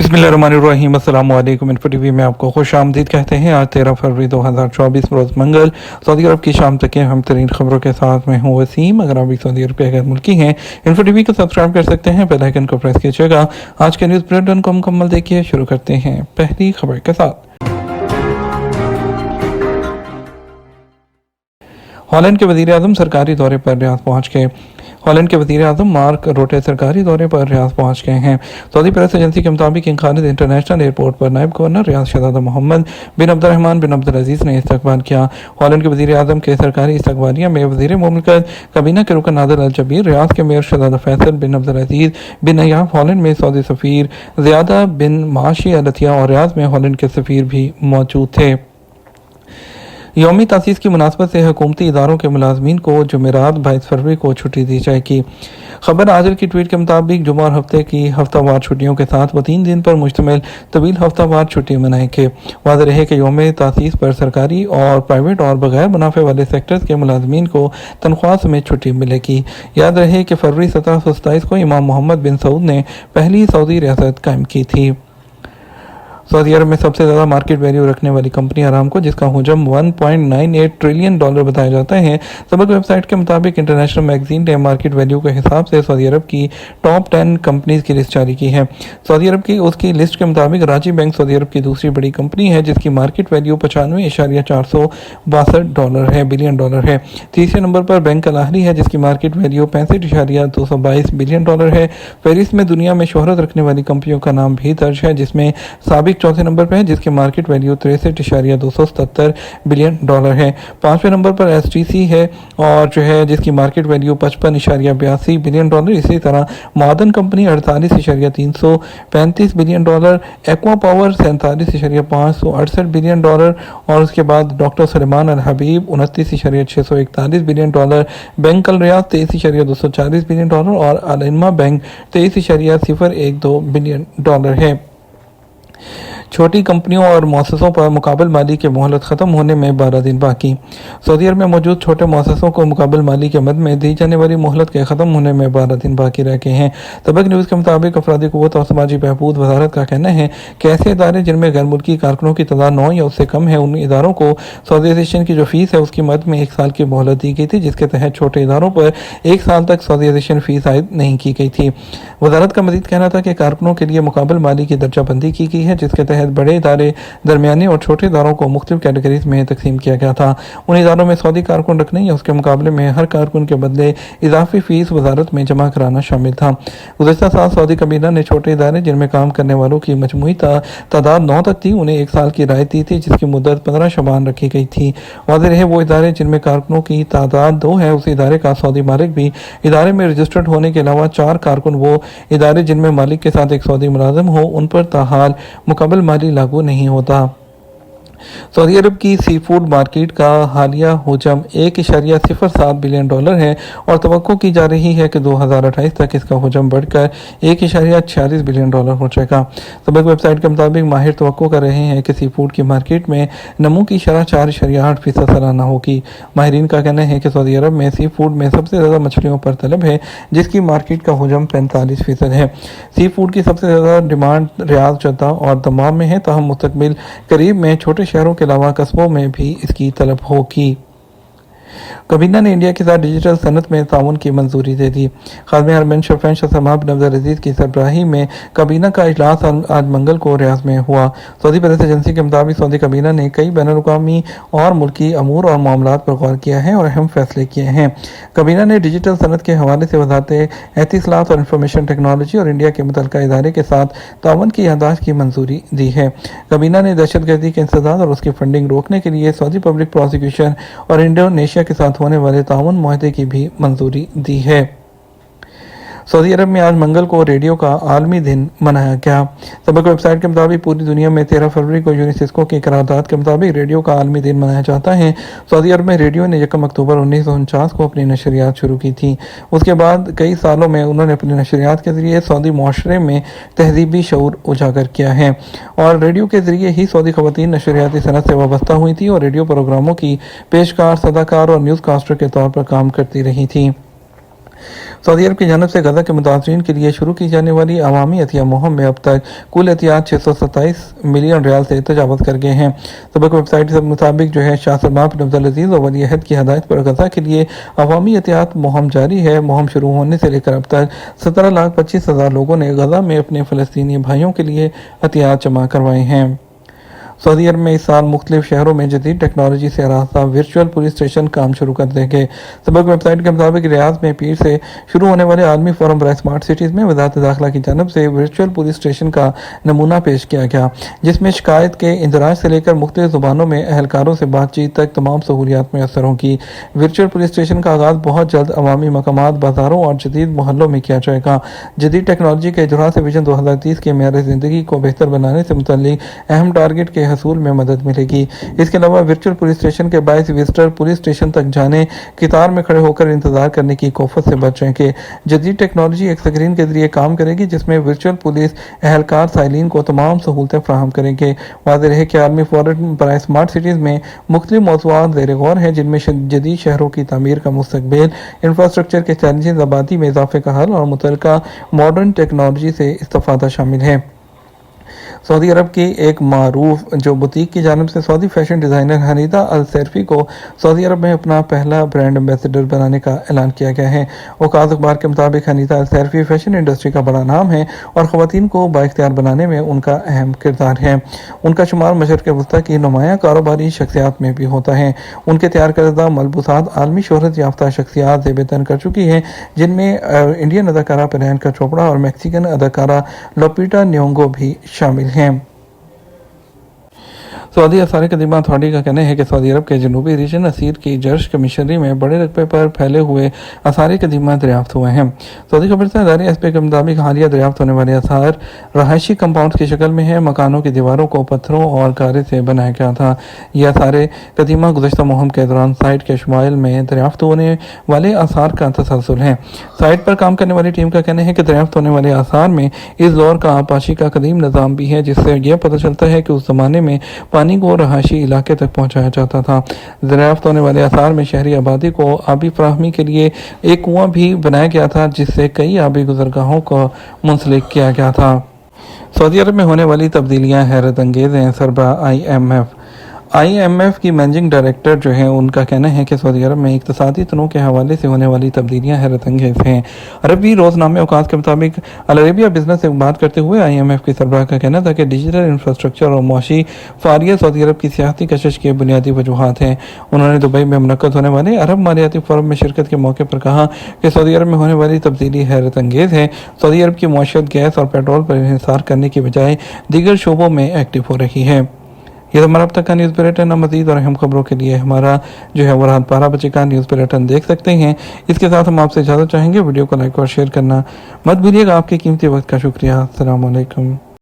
बिस्मिल्लाहिर्रहमानिर्रहीम। अस्सलाम वालेकुम। इन्फो टीवी में आपको खुश आमदीद कहते हैं। आज 13 फरवरी 2024 रोज़ मंगल, सऊदी अरब की शाम तक के अहम तरीन खबरों के साथ मैं हूँ वसीम। अगर आप भी सऊदी अरब के गैर मुल्की हैं, इन्फो टीवी को सब्सक्राइब कर सकते हैं, बेल आइकन को प्रेस कीजिएगा। आज के न्यूज़ बुलेटिन को मुकम्मल देखिए। शुरू करते हैं पहली खबर के साथ। हॉलैंड के वज़ीर आज़म सरकारी दौरे पर रियाद पहुँच गए। हॉलैंड के वज़ीर आज़म मार्क रोटे सरकारी दौरे पर रियाद पहुँच गए हैं। सऊदी प्रेस एजेंसी के मुताबिक किंग खालिद इंटरनेशनल एयरपोर्ट पर नायब गवर्नर रियाद शहजादा मोहम्मद बिन अब्दुर्रहमान बिन अब्दुल अजीज़ ने इस्तकबाल किया। हॉलैंड के वज़ीर आज़म के सरकारी इस्तकबालिया में वज़ीर मुमलिकत काबीना के रुकन नादिर अल जबीर, रियाद के मेयर शहजादा फैसल बिन अब्दुल अजीज़ बिन नयाब, हॉलैंड में सऊदी सफ़ीर ज़ियादा बिन माशी अल अतिया और रियाद में हॉलैंड के सफ़ीर भी मौजूद थे। यौमी तासीस की मुनासबत से हुकूमती इदारों के मुलाजमीन को जुमेरात 22 फरवरी को छुट्टी दी जाएगी। खबर आजल की ट्वीट के मुताबिक जुमा और हफ्ते की हफ्तावार छुट्टियों के साथ वो 3 दिन पर मुश्तमिल तवील हफ्तावार छुट्टी मनाएंगे। वाज़ेह रहे कि यौम तासीस पर सरकारी और प्राइवेट और बगैर मुनाफे वाले सेक्टर्स के मुलाजमीन को तनख्वाह समेत छुट्टी मिलेगी। याद रहे कि फरवरी 1727 को इमाम मोहम्मद बिन सऊद ने पहली सऊदी रियासत कायम की थी। सऊदी अरब में सबसे ज़्यादा मार्केट वैल्यू रखने वाली कंपनी अरामको, जिसका हुजम $1.98 ट्रिलियन बताया जाता है। सबक वेबसाइट के मुताबिक इंटरनेशनल मैगजीन ने मार्केट वैल्यू के हिसाब से सऊदी अरब की टॉप 10 कंपनीज की लिस्ट जारी की है। सऊदी अरब की उसकी लिस्ट के मुताबिक राजी बैंक सऊदी अरब की दूसरी बड़ी कंपनी है, जिसकी मार्केट वैल्यू $95.462 बिलियन है। तीसरे नंबर पर बैंक अल अहली है, जिसकी मार्केट वैल्यू $65.222 बिलियन है। फहरिस्त में दुनिया में शोहरत रखने वाली कंपनियों का नाम भी दर्ज है, जिसमें साबिक चौथे नंबर पर है, जिसकी मार्केट वैल्यू $63.277 बिलियन है। पांचवें नंबर पर एसटीसी है और जिसकी मार्केट वैल्यू $55.82 बिलियन। इसी तरह Madan company $48.335 billion, aqua power $47.568 billion और उसके बाद डॉक्टर सलेमान अल हबीब $29.641 बिलियन, बैंक अल रियाद $23.240 बिलियन और अल इन्मा बैंक $23.012 बिलियन है। छोटी कंपनियों और मौससों पर मुकाबल माली के मोहलत ख़त्म होने में 12 दिन बाकी। सऊदी अरब में मौजूद छोटे मौससों को मुकाबल माली के मद में दी जाने वाली मोहलत के ख़त्म होने में 12 दिन बाकी रह गए हैं। सबक न्यूज़ के मुताबिक अफरादी क़ुव्वत और समाजी बहबूद वजारत का कहना है कि ऐसे इदारे जिनमें गैर मुल्की कारकुनों की तादाद 9 या उससे कम है, उन इदारों को सऊदीज़ेशन की जो फीस है उसकी मद में 1 साल की मोहलत दी गई थी, जिसके तहत छोटे इदारों पर 1 साल तक सऊदीज़ेशन फीस आयद नहीं की गई थी। वजारत का मजीद कहना था कि कारकुनों के लिए मुकाबल माली की दर्जाबंदी की गई है, जिसके तहत बड़े इदारे, दरमियानी और छोटे इदारों को मुख्तलिफ कैटेगरीज में तकसीम किया गया था। उन इदारों में सऊदी कारकुन रखने या उसके मुकाबले में हर कारकुन के बदले इजाफी फीस वजारत में जमा कराना शामिल था। गुज़श्ता साल सऊदी काबीना ने छोटे इदारे जिनमें काम करने वालों की मजमूई तादाद 9 तक थी, उन्हें 1 साल की राहत दी थी, जिसकी मुद्दत 15 शबान रखी गई थी। वाज़ेह रहे वो इदारे जिनमें कारकुनों की तादाद 2 है, उस इदारे का सऊदी मालिक भी इदारे में रजिस्टर्ड होने के अलावा 4 कारकुन वो इदारे जिनमें मालिक के साथ एक सऊदी मुलाजिम हो, उन पर ताहाल मुकाबल माली लागू नहीं होता। सऊदी अरब की सी फूड मार्केट का हालिया हुजम $1.07 बिलियन है और तवक्को की जा रही है कि 2028 तक इसका हुजम बढ़कर $1.46 बिलियन हो जाएगा। सबक वेबसाइट के मुताबिक माहिर तवक्को कर रहे हैं कि सी फूड की मार्केट में नमू की शरह 4.8% सालाना होगी। माहिरीन का कहना है कि सऊदी अरब में सी फूड में सबसे ज़्यादा मछलियों पर तलब है, जिसकी मार्केट का हुजम 45% है। सी फूड की सबसे ज़्यादा डिमांड रियाद, जद्दा और दमाम में है, ताहम मुस्तकबिल करीब में छोटे शहरों के अलावा कस्बों में भी इसकी तलब होगी। काबीना ने इंडिया के साथ डिजिटल सनत में ताउन की मंजूरी दे दी। खादिम हरमैन शरफैन शाह सलमान बिन अब्दुल अजीज़ की सरबराही में काबीना का इजलास आज मंगल को रियाद में हुआ। सऊदी प्रेस एजेंसी के मुताबिक सऊदी काबीना ने कई बैनुल-अक़वामी और मुल्की अमूर और मामलात पर गौर किया है और अहम फैसले किए हैं। काबीना ने डिजिटल सनत के हवाले से वज़ारत एतिसलात और इंफॉर्मेशन टेक्नोलॉजी और इंडिया के मुतल्लिका इदारे के साथ ताउन की याददाश्त की मंजूरी दी है। काबीना ने दहशतगर्दी के इंसदाद और उसकी फंडिंग रोकने के लिए सऊदी पब्लिक प्रोसिक्यूशन और इंडोनेशिया के साथ होने वाले ताउन मुआहदे की भी मंजूरी दी है। सऊदी अरब में आज मंगल को रेडियो का आलमी दिन मनाया गया। सबक वेबसाइट के मुताबिक पूरी दुनिया में 13 फरवरी को यूनेस्को की करारदाद के मुताबिक रेडियो का आलमी दिन मनाया जाता है। सऊदी अरब में रेडियो ने 1 अक्टूबर 1949 को अपनी नशरियात शुरू की थी। उसके बाद कई सालों में उन्होंने अपनी नशरियात के ज़रिए सऊदी माशरे में तहजीबी शऊर उजागर किया है और रेडियो के ज़रिए ही सऊदी ख़वातीन नशरियाती सनत से वाबस्ता हुई थी और रेडियो प्रोग्रामों की पेशकार, सदाकार और न्यूज़ कास्टर के तौर पर काम करती रही थी। सऊदी अरब की जानब से गजा के मुतासरीन के लिए शुरू की जाने वाली अवामी अतिया मुहिम में अब तक कुल एहतियात 627 मिलियन रियाल से तजावज़ कर गए हैं। सबक वेबसाइट के मुताबिक जो है शाह सलमान बिन अब्दुल अजीज़ और वली अहद की हदायत पर गजा के लिए अवामी एहतियात मुहिम जारी है। मुहिम शुरू होने से लेकर अब तक 17,25,000 लोगों ने गजा में अपने फ़लस्तीनी भाइयों के लिए एहतियात जमा करवाए हैं। सऊदी अरब में इस साल मुख्तलिफ शहरों में जदीद टेक्नोलॉजी से आरास्ता वर्चुअल पुलिस स्टेशन काम शुरू कर देंगे। सबक वेबसाइट के मुताबिक रियाद में पीर से शुरू होने वाले आलमी फोरम बराए स्मार्ट सिटीज़ में वजारत दाखिला की जानब से वर्चुअल पुलिस स्टेशन का नमूना पेश किया गया, जिसमें शिकायत के इंदराज से लेकर मुख्तलिफ ज़ुबानों में अहलकारों से बातचीत तक तमाम सहूलियात मैसर होंगी। वर्चुअल पुलिस स्टेशन का आगाज़ बहुत जल्द अवामी मकामात, बाजारों और जदीद मोहल्लों में किया जाएगा। जदीद टेक्नोलॉजी के इजरा से विजन 2030 के मेयार ज़िंदगी को बेहतर बनाने से मुतल्लिक अहम टारगेट के हसूल में मदद मिलेगी। इसके अलावा वर्चुअल पुलिस स्टेशन के बायस विजिटर पुलिस स्टेशन तक जाने, कतार में खड़े होकर इंतजार करने की कोफत से बच जाएंगे। जदीद टेक्नोलॉजी एक स्क्रीन के जरिए काम करेगी, जिसमें वर्चुअल पुलिस एहलकार साइलिन को तमाम सहूलतें फराहम करेंगे। वाज़ेह रहे कि आलमी फोरम बराए स्मार्ट सिटीज़ में मुख्तलिफ मौज़ूआत ज़ेर गौर हैं, जिनमें जदीद शहरों की तामीर का मुस्तकबिल, इंफ्रास्ट्रक्चर के चैलेंजेस, आबादी में इजाफे का हल और मुतल्लिका मॉडर्न टेक्नोलॉजी से इस्तिफादा शामिल है। सऊदी अरब की एक मारूफ जो बुटीक की जानब से सऊदी फैशन डिज़ाइनर हनीदा अल सैरफी को सऊदी अरब में अपना पहला ब्रांड एम्बेसडर बनाने का ऐलान किया गया है। औकात अखबार के मुताबिक हनीदा अल सैरफी फैशन इंडस्ट्री का बड़ा नाम है और ख़वातीन को बाइख्तियार बनाने में उनका अहम किरदार है। उनका शुमार मशरक़ वस्ता की नुमायाँ कारोबारी शख्सियात में भी होता है। उनके तैयार करदा मलबूसात आलमी शोहरत याफ्ता शख्सियात ज़ेबतन कर चुकी हैं, जिनमें इंडियन अदाकारा प्रियंका चोपड़ा और मैक्सिकन अदाकारा लुपिटा न्योंगो भी शामिल हैं। सऊदी आसार कदीमा अथॉरिटी का कहना है कि सऊदी अरब के जनूबी रीजन असीर की जर्श कमिश्नरी में बड़े रकबे पर फैले हुए आसार कदीमा दरियाफ्त हुए हैं। सऊदी खबरसां इदारे एसपी के मुताबिक हालिया दरियाफ्त होने वाले आसार रहायशी कंपाउंड की शक्ल में है। मकानों की दीवारों को पत्थरों और गारे से बनाया गया था। यह आसार कदीमा गुज़श्ता मुहिम के दौरान साइट के शुमाइल में दरियाफ्त होने वाले आसार का तसलसल है। साइट पर काम करने वाली टीम का कहना है कि दरियाफ्त होने वाले आसार में इस दौर का आपाशी का कदीम निज़ाम भी है, जिससे यह पता चलता है कि उस ज़माने में पानी को रहायशी इलाके तक पहुंचाया जाता था। दरियाफ्त होने वाले आसार में शहरी आबादी को आबी फराहमी के लिए एक कुआं भी बनाया गया था, जिससे कई आबी गुजरगाहों को मुंसलिक किया गया था। सऊदी अरब में होने वाली तब्दीलियां हैरत अंगेज हैं। सरबराह IMF की मैनेजिंग डायरेक्टर जो है, उनका कहना है कि सऊदी अरब में इक्तिसादी तनों के हवाले से होने वाली तब्दीलियां हैरत अंगेज हैं। अरबी रोजनामे औकात के मुताबिक अल अरेबिया बिजनेस से बात करते हुए IMF की सरबराह का कहना था कि डिजिटल इंफ्रास्ट्रक्चर और मुआशी फारियत सऊदी अरब की सियासी कशिश के बुनियादी वजूहात हैं। उन्होंने दुबई में मुनक्कद होने वाले अरब मालियाती फोरम में शिरकत के मौके पर कहा कि सऊदी अरब में होने वाली तब्दीली हैरत अंगेज है। सऊदी अरब की मुआशत गैस और पेट्रोल पर इंहिसार करने की बजाय दीगर शोबों में एक्टिव हो रही है। ये तो हमारा अब तक का न्यूज़ बुलेटिन। मज़ीद और अहम खबरों के लिए हमारा जो है वो रात 12 बजे का न्यूज़ बुलेटिन देख सकते हैं। इसके साथ हम आपसे इजाज़त चाहेंगे। वीडियो को लाइक और शेयर करना मत भूलिएगा। आपके कीमती वक्त का शुक्रिया। अस्सलाम वालेकुम।